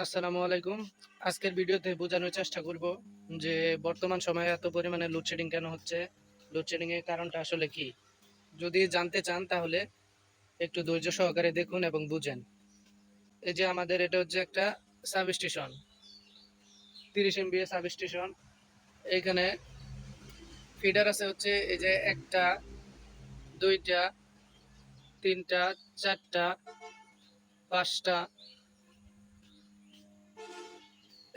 আসসালামু আলাইকুম। আজকের ভিডিওতে বোঝানোর চেষ্টা করব যে বর্তমান সময়ে এত পরিমাণে লোডশেডিং কেন হচ্ছে, লোডশেডিং এর কারণটা আসলে কি। যদি জানতে চান তাহলে একটু ধৈর্য সহকারে দেখুন এবং বুঝেন। এই যে আমাদের এটা হচ্ছে একটা সাবস্টেশন, 30 MVA সাবস্টেশন। এখানে ফিডার আছে হচ্ছে এই যে একটা, দুইটা, তিনটা, চারটা, পাঁচটা,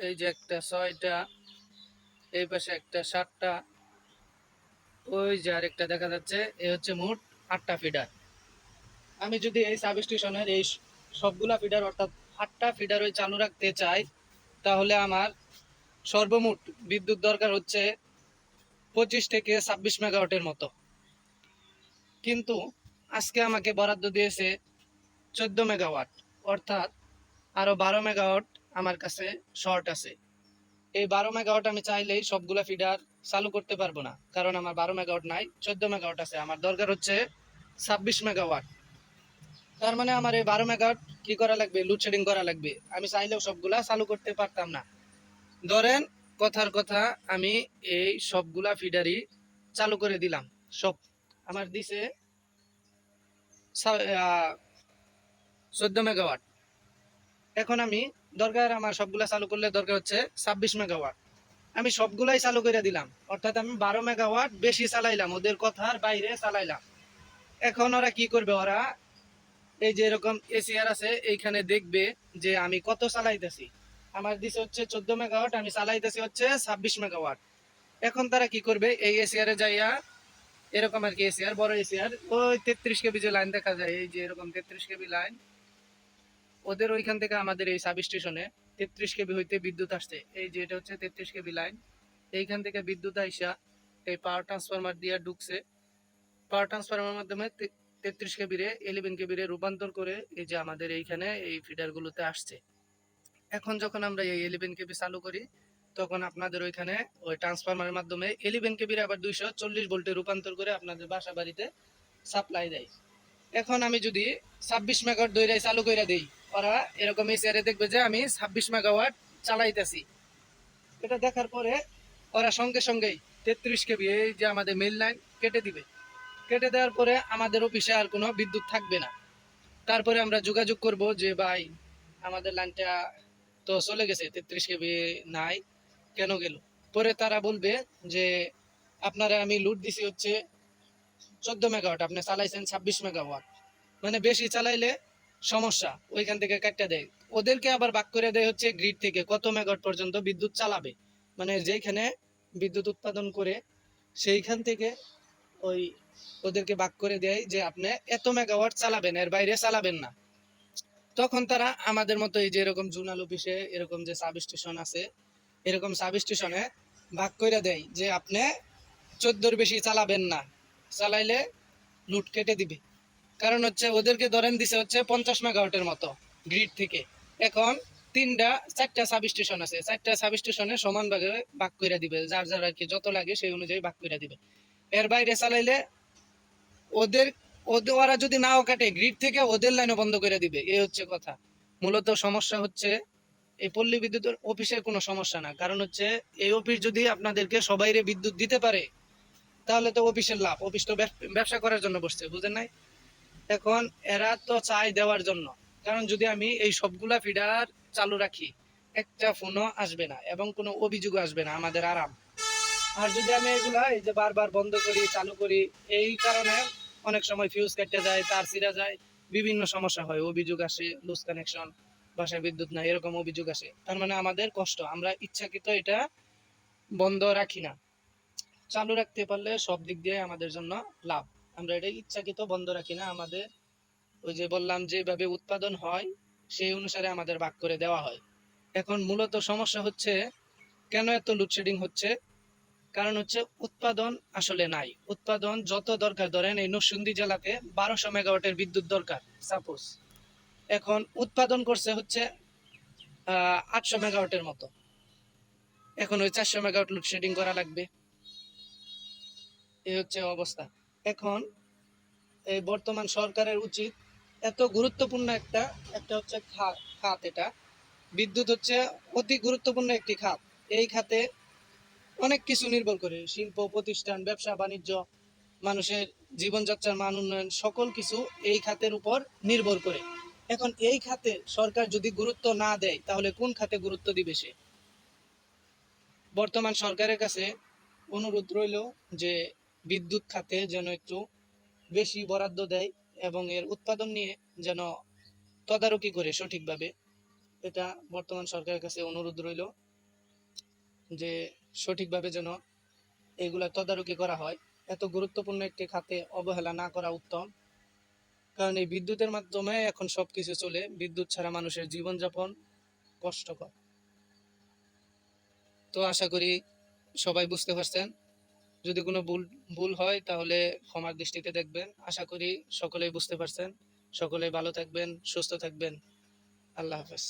এই যে একটা, ছয়টা, এই পাশে একটা, সাতটা, ওই যে আরেকটা দেখা যাচ্ছে। এই হচ্ছে মোট 8টা ফিডার। আমি যদি এই সাবস্টেশনের এই সবগুলা ফিডার অর্থাৎ 8টা ফিডার ওই চালু রাখতে চাই, তাহলে আমার সর্বমোট বিদ্যুৎ দরকার হচ্ছে 25 থেকে 26 মেগাওয়াটের মতো। কিন্তু আজকে আমাকে বরাদ্দ দিয়েছে 14 মেগাওয়াট, অর্থাৎ আরো 12 মেগাওয়াট আমার কাছে শর্ট আছে। এই 12 মেগাওয়াট আমি চাইলেই সবগুলা ফিডার চালু করতে পারবো না, কারণ আমার 12 মেগাওয়াট নাই, 14 মেগাওয়াট আছে। আমার দরকার হচ্ছে 26 মেগাওয়াট। তার মানে আমার এই 12 মেগাওয়াট কি করা লাগবে, লোডশেডিং করা লাগবে। আমি চাইলেও সবগুলা চালু করতে পারতাম না। ধরেন কথার কথা, আমি এই সবগুলা ফিডারই চালু করে দিলাম। সব আমার দিছে 14 মেগাওয়াট। এখন আমি দরকার, আমার সবগুলা চালু করলে দরকার হচ্ছে 26 মেগাওয়াট। আমি সবগুলাই চালু করে দিলাম, অর্থাৎ আমি 12 মেগাওয়াট বেশি চালাইলাম, ওদের কথার বাইরে চালাইলাম। এখন ওরা কি করবে, ওরা এই যে এরকম এসিআর আছে, এইখানে দেখবে যে আমি কত চালাইতেছি। আমার দিছে হচ্ছে 14 মেগাওয়াট, আমি চালাইতেছি হচ্ছে 26 মেগাওয়াট। এখন তারা কি করবে, এই এসিআর এ যাইয়া এরকম আর কি, এসিআর বড় এসিআর, ওই 33 কেবি যে লাইন দেখা যায়, এই যে এরকম 33 কেবি লাইন, ওদের ওইখান থেকে আমাদের এই সাব স্টেশনে 33 কেবি হইতে বিদ্যুৎ আসছে। এই যে এটা হচ্ছে 33 কেবি লাইন, এইখান থেকে বিদ্যুৎ আইসা এই পাওয়ার ট্রান্সফরমার দিয়ে ঢুকছে। পাওয়ার ট্রান্সফরমারের মাধ্যমে 33 কেবি রে 11 কেবি রে রূপান্তর করে এই যে আমাদের এইখানে এই ফিডার গুলোতে আসছে। এখন যখন আমরা এই 11 কেবি চালু করি, তখন আপনাদের ওইখানে ওই ট্রান্সফরমারের মাধ্যমে 11 কেবি রে আবার 240 ভোল্টে রূপান্তর করে আপনাদের বাসা বাড়িতে সাপ্লাই দেয়। এখন আমি যদি 26 মেগাওয়াট দৈরাই চালু করে দিই, ওরা এরকম এসিআরে দেখবে যে আমি 26 মেগাওয়াট চালাইতেছি। এটা দেখার পরে ওরা সঙ্গে সঙ্গেই 33 কেবি, এই যে আমাদের মেইন লাইন কেটে দিবে। কেটে দেওয়ার পরে আমাদের অফিসে আর কোনো বিদ্যুৎ থাকবে না। তারপরে আমরা যোগাযোগ করব যে ভাই, আমাদের লাইনটা তো চলে গেছে, 33 কেবি নাই, কেন গেল। পরে তারা বলবে যে আপনারা আমি লুট দিছি হচ্ছে 14 মেগাওয়াট, আপনি চালাইছেন 26 মেগাওয়াট, মানে বেশি চালাইলে সমস্যা, ওইখান থেকে কাটটা দেয়। ওদেরকে আবার ভাগ করে দেয় হচ্ছে গ্রিড থেকে কত মেগাওয়াট পর্যন্ত বিদ্যুৎ চালাবে, মানে যেখানে বিদ্যুৎ উৎপাদন করে সেইখান থেকে ওই ওদেরকে ভাগ করে দেয় যে আপনি এত মেগাওয়াট চালাবেন, এর বাইরে চালাবেন না। তখন তারা আমাদের মতো এই যে এরকম জোনাল অফিসে এরকম যে সাব স্টেশন আছে, এরকম সাব স্টেশনে ভাগ করে দেয় যে আপনি 14-র বেশি চালাবেন না, চালাইলে লুট কেটে দিবে। কারণ হচ্ছে ওদেরকে ধরেন দিছে হচ্ছে 50 মেগাওয়াটের মতো গ্রিড থেকে। এখন চারটা সাব স্টেশন আছে, চারটা সাব স্টেশনে সমান ভাগে ভাগ করে দিবে, যার যার আর কি যত লাগে সেই অনুযায়ী ভাগ করে দিবে। এর বাইরে চালাইলে ওদের ওদের ওরা যদি নাও কাটে গ্রিড থেকে, ওদের লাইনও বন্ধ করে দিবে। এই হচ্ছে কথা। মূলত সমস্যা হচ্ছে এই পল্লী বিদ্যুতের অফিসের কোনো সমস্যা না, কারণ হচ্ছে এই অফিস যদি আপনাদেরকে সবাইরে বিদ্যুৎ দিতে পারে, তাহলে তো অফিসের লাভ। অফিস তো ব্যবসা করার জন্য বসছে, বুঝেন নাই? এখন এরা তো চাই দেওয়ার জন্য, কারণ যদি আমি এই সবগুলা ফিডার চালু রাখি, একটা ফোনও আসবে না এবং কোনো অভিযোগ আসবে না, আমাদের আরাম। আর যদি আমি এগুলা এই যে বারবার বন্ধ করি চালু করি, এই কারণে অনেক সময় ফিউজ কেটে যায়, তার ছিঁড়া যায়, বিভিন্ন সমস্যা হয়, অভিযোগ আসে, লুজ কানেকশন, বাসায় বিদ্যুৎ নাই, এরকম অভিযোগ আসে। তার মানে আমাদের কষ্ট, আমরা ইচ্ছাকৃত এটা বন্ধ রাখি না। চালু রাখতে পারলে সব দিক দিয়ে আমাদের জন্য লাভ। আমরা এটা ইচ্ছাকৃত বন্ধ রাখি না, আমাদের ওই যে বললাম যেভাবে উৎপাদন হয় সেই অনুসারে আমাদের ভাগ করে দেওয়া হয়। এখন মূলত সমস্যা হচ্ছে কেন এত লোডশেডিং হচ্ছে, কারণ হচ্ছে উৎপাদন আসলে নাই। উৎপাদন যত দরকার, ধরেন এই নরসিংদী জেলাতে 1200 মেগাওয়াটের বিদ্যুৎ দরকার সাপোজ, এখন উৎপাদন করছে হচ্ছে 800 মেগাওয়াটের মতো। এখন ওই 400 মেগাওয়াট লোডশেডিং করা লাগবে, এই হচ্ছে অবস্থা। এখন এই বর্তমান সরকারের উচিত, এত গুরুত্বপূর্ণ একটা একটা হচ্ছে খাত এটা, বিদ্যুৎ হচ্ছে অতি গুরুত্বপূর্ণ একটি খাত। এই খাতে অনেক কিছু নির্ভর করে, শিল্প প্রতিষ্ঠান, ব্যবসা বাণিজ্য, মানুষের জীবনযাত্রার মান উন্নয়ন, সকল কিছু এই খাতের উপর নির্ভর করে। এখন এই খাতে সরকার যদি গুরুত্ব না দেয় তাহলে কোন খাতে গুরুত্ব দিবে সে? বর্তমান সরকারের কাছে অনুরোধ রইল যে বিদ্যুৎ খাতে যেন একটু বেশি বরাদ্দ দেয় এবং এর উৎপাদন নিয়ে যেন তদারকি করে সঠিকভাবে। এটা বর্তমান সরকারের কাছে অনুরোধ রইল যে সঠিকভাবে যেন এগুলা তদারকি করা হয়। এত গুরুত্বপূর্ণ একটি খাতে অবহেলা না করা উত্তম, কারণ এই বিদ্যুতের মাধ্যমে এখন সবকিছু চলে। বিদ্যুৎ ছাড়া মানুষের জীবনযাপন কষ্টকর। তো আশা করি সবাই বুঝতে পারছেন। যদি কোনো ভুল ভুল হয় তাহলে ক্ষমার দৃষ্টিতে দেখবেন। আশা করি সকলেই বুঝতে পারছেন। সকলেই ভালো থাকবেন, সুস্থ থাকবেন। আল্লাহ হাফেজ।